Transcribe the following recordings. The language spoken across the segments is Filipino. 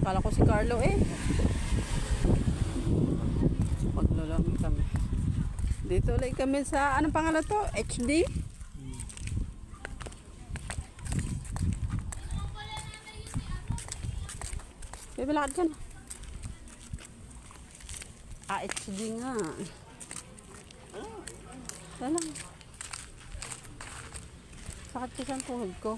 Kala ko si Carlo eh. Paglalami kami. Dito ulit kami sa, anong pangalan to? HD? Bebe, lakad ka na. HD nga. Wala. Sakit kasi ang tuhod ko.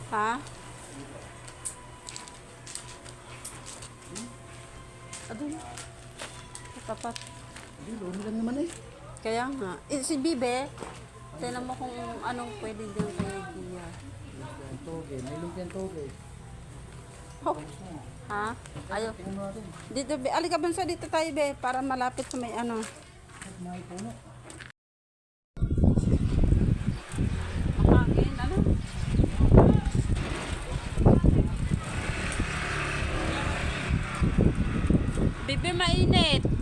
Ha? Adun. Tapat. Hindi, lumi lang naman eh. Kaya nga. Eh, si Bibe, tignan mo kung anong pwede dyan kay Gia. Lumpiang toge, may lumpiang toge. Oh. Ha? Ayaw. Tingnan mo natin. Dito, Be. Alika bansa dito tayo, Be. Para malapit sa may ano. May puno. Makangin, ano? Bibe, mainit.